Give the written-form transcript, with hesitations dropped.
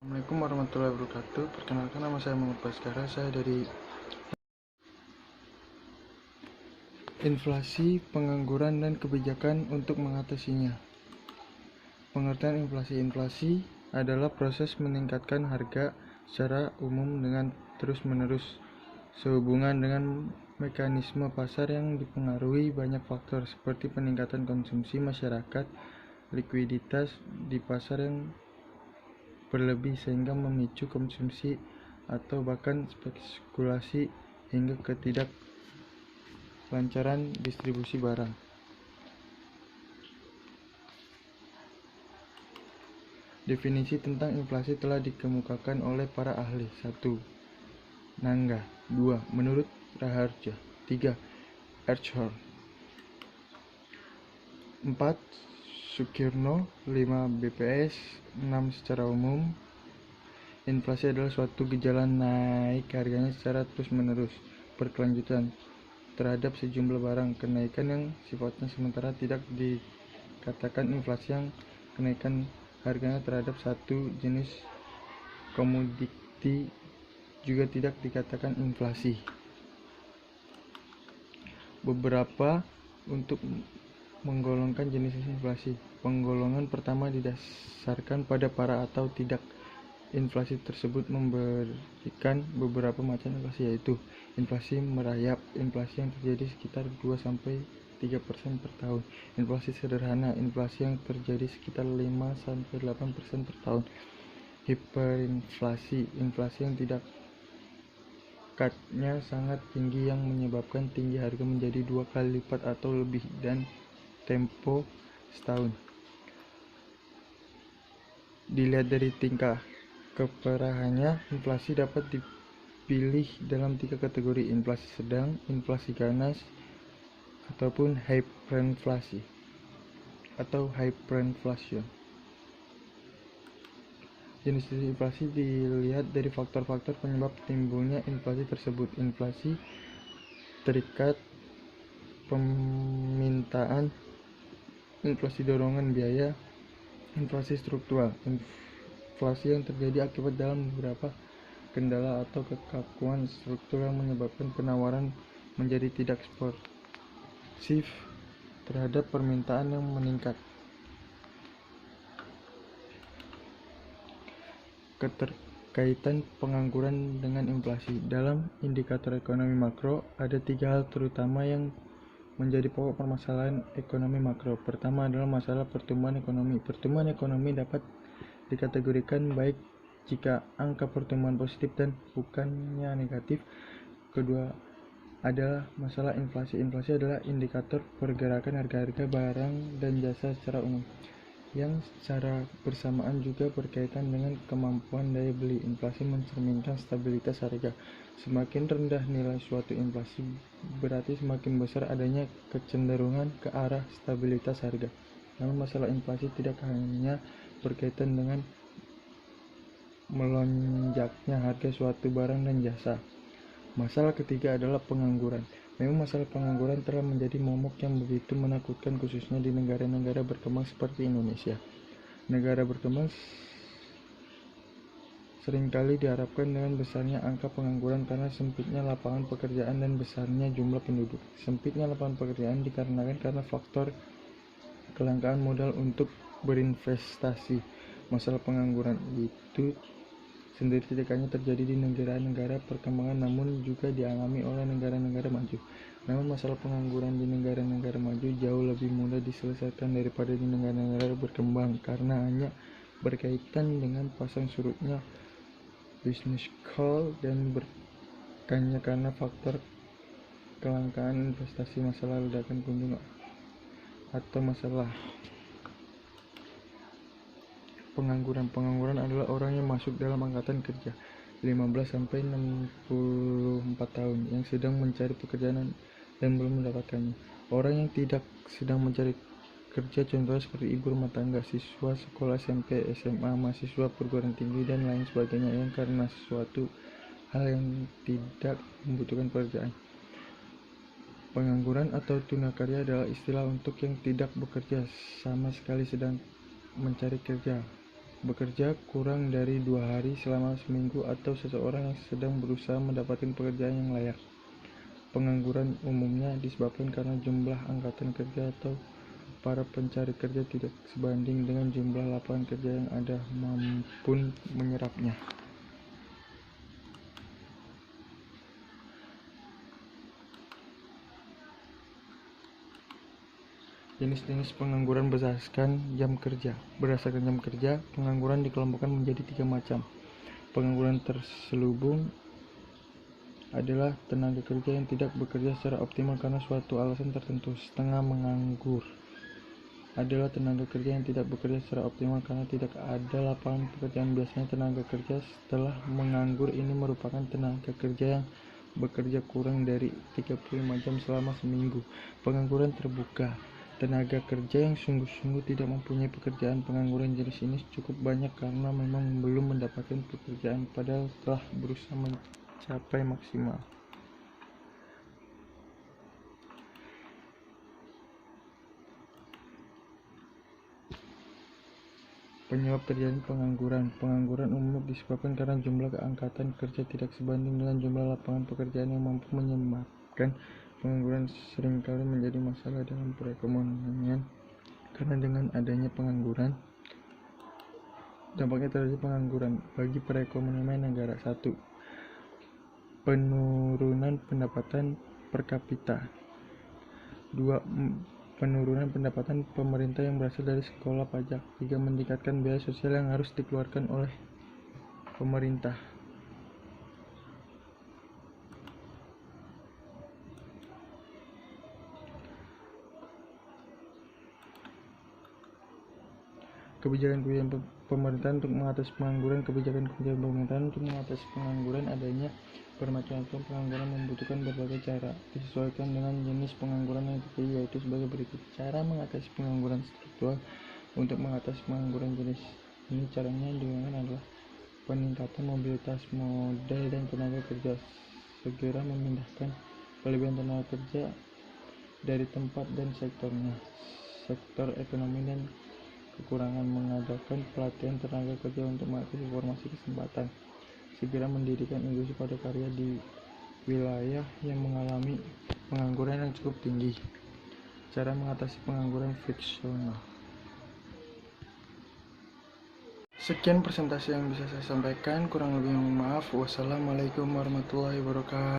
Assalamualaikum warahmatullahi wabarakatuh. Perkenalkan, nama saya Muhammad Baskara. Saya dari inflasi, pengangguran, dan kebijakan untuk mengatasinya. Pengertian inflasi. Inflasi adalah proses meningkatkan harga secara umum dengan terus-menerus, sehubungan dengan mekanisme pasar yang dipengaruhi banyak faktor seperti peningkatan konsumsi masyarakat, likuiditas di pasar yang berlebih sehingga memicu konsumsi atau bahkan spekulasi hingga ketidaklancaran distribusi barang. Definisi tentang inflasi telah dikemukakan oleh para ahli. 1. Nangga. 2. Menurut Raharja. 3. Erchhorn. 4. Sukirno. 5. BPS. 6. Secara umum, inflasi adalah suatu gejala naik harganya secara terus-menerus berkelanjutan terhadap sejumlah barang. Kenaikan yang sifatnya sementara tidak dikatakan inflasi. Yang kenaikan harganya terhadap satu jenis komoditi juga tidak dikatakan inflasi. Beberapa untuk menggolongkan jenis inflasi. Penggolongan pertama didasarkan pada para atau tidak. Inflasi tersebut memberikan beberapa macam inflasi, yaitu inflasi merayap, inflasi yang terjadi sekitar 2-3% per tahun, inflasi sederhana, inflasi yang terjadi sekitar 5-8% per tahun, hiperinflasi, inflasi yang tingkatnya sangat tinggi yang menyebabkan tinggi harga menjadi 2 kali lipat atau lebih dan tempo setahun. Dilihat dari tingkah keparahannya, inflasi dapat dipilih dalam 3 kategori: inflasi sedang, inflasi ganas, ataupun hyperinflasi atau hyperinflation. Jenis inflasi dilihat dari faktor-faktor penyebab timbulnya inflasi tersebut. Inflasi terikat permintaan, inflasi dorongan biaya, inflasi struktural, inflasi yang terjadi akibat dalam beberapa kendala atau kekakuan struktur yang menyebabkan penawaran menjadi tidak responsif terhadap permintaan yang meningkat. Keterkaitan pengangguran dengan inflasi. Dalam indikator ekonomi makro, ada 3 hal terutama yang menjadi pokok permasalahan ekonomi makro. Pertama adalah masalah pertumbuhan ekonomi. Pertumbuhan ekonomi dapat dikategorikan baik jika angka pertumbuhan positif dan bukannya negatif. Kedua adalah masalah inflasi. Inflasi adalah indikator pergerakan harga-harga barang dan jasa secara umum, yang secara bersamaan juga berkaitan dengan kemampuan daya beli. Inflasi mencerminkan stabilitas harga. Semakin rendah nilai suatu inflasi, berarti semakin besar adanya kecenderungan ke arah stabilitas harga. Namun masalah inflasi tidak hanya berkaitan dengan melonjaknya harga suatu barang dan jasa. Masalah ketiga adalah pengangguran. Memang masalah pengangguran telah menjadi momok yang begitu menakutkan, khususnya di negara-negara berkembang seperti Indonesia. Negara berkembang seringkali diharapkan dengan besarnya angka pengangguran karena sempitnya lapangan pekerjaan dan besarnya jumlah penduduk. Sempitnya lapangan pekerjaan dikarenakan karena faktor kelangkaan modal untuk berinvestasi. Masalah pengangguran itu sendiri tidak hanya terjadi di negara-negara perkembangan, namun juga dialami oleh negara-negara maju. Namun masalah pengangguran di negara-negara maju jauh lebih mudah diselesaikan daripada di negara-negara berkembang karena hanya berkaitan dengan pasang surutnya business call dan bukannya karena faktor kelangkaan investasi, masalah ledakan kunjung atau masalah pengangguran. Pengangguran adalah orang yang masuk dalam angkatan kerja 15-64 tahun yang sedang mencari pekerjaan dan belum mendapatkannya. Orang yang tidak sedang mencari kerja contohnya seperti ibu rumah tangga, siswa sekolah SMP, SMA, mahasiswa perguruan tinggi, dan lain sebagainya yang karena sesuatu hal yang tidak membutuhkan pekerjaan. Pengangguran atau tunakarya adalah istilah untuk yang tidak bekerja sama sekali sedang mencari kerja. bekerja kurang dari 2 hari selama seminggu, atau seseorang yang sedang berusaha mendapatkan pekerjaan yang layak. Pengangguran umumnya disebabkan karena jumlah angkatan kerja atau para pencari kerja tidak sebanding dengan jumlah lapangan kerja yang ada maupun menyerapnya. Jenis-jenis pengangguran berdasarkan jam kerja. Berdasarkan jam kerja, pengangguran dikelompokkan menjadi 3 macam. Pengangguran terselubung adalah tenaga kerja yang tidak bekerja secara optimal karena suatu alasan tertentu. Setengah menganggur adalah tenaga kerja yang tidak bekerja secara optimal karena tidak ada lapangan pekerjaan. Biasanya tenaga kerja setelah menganggur ini merupakan tenaga kerja yang bekerja kurang dari 35 jam selama seminggu. Pengangguran terbuka, tenaga kerja yang sungguh-sungguh tidak mempunyai pekerjaan. Pengangguran jenis ini cukup banyak karena memang belum mendapatkan pekerjaan padahal telah berusaha mencapai maksimal. Penyebab terjadi pengangguran. Pengangguran umum disebabkan karena jumlah angkatan kerja tidak sebanding dengan jumlah lapangan pekerjaan yang mampu menyebabkan pengangguran. Seringkali menjadi masalah dalam perekonomian karena dengan adanya pengangguran, dampaknya terjadi pengangguran bagi perekonomian negara. 1. Penurunan pendapatan per kapita. 2. Penurunan pendapatan pemerintah yang berasal dari sekolah pajak. 3. Meningkatkan biaya sosial yang harus dikeluarkan oleh pemerintah. Kebijakan-kebijakan pemerintahan untuk mengatasi pengangguran. Kebijakan-kebijakan pemerintahan untuk mengatasi pengangguran. Adanya bermacam-macam pengangguran membutuhkan berbagai cara, disesuaikan dengan jenis pengangguran yang terjadi, yaitu sebagai berikut. Cara mengatasi pengangguran struktural. Untuk mengatasi pengangguran jenis ini, caranya yang digunakan adalah peningkatan mobilitas modal dan tenaga kerja. Segera memindahkan kelebihan tenaga kerja dari tempat dan sektornya. Sektor ekonomi dan kekurangan, mengadakan pelatihan tenaga kerja untuk mengatasi formasi kesempatan. Segera mendirikan industri padat karya di wilayah yang mengalami pengangguran yang cukup tinggi. Cara mengatasi pengangguran friksional. Sekian presentasi yang bisa saya sampaikan, kurang lebih mohon maaf. Wassalamualaikum warahmatullahi wabarakatuh.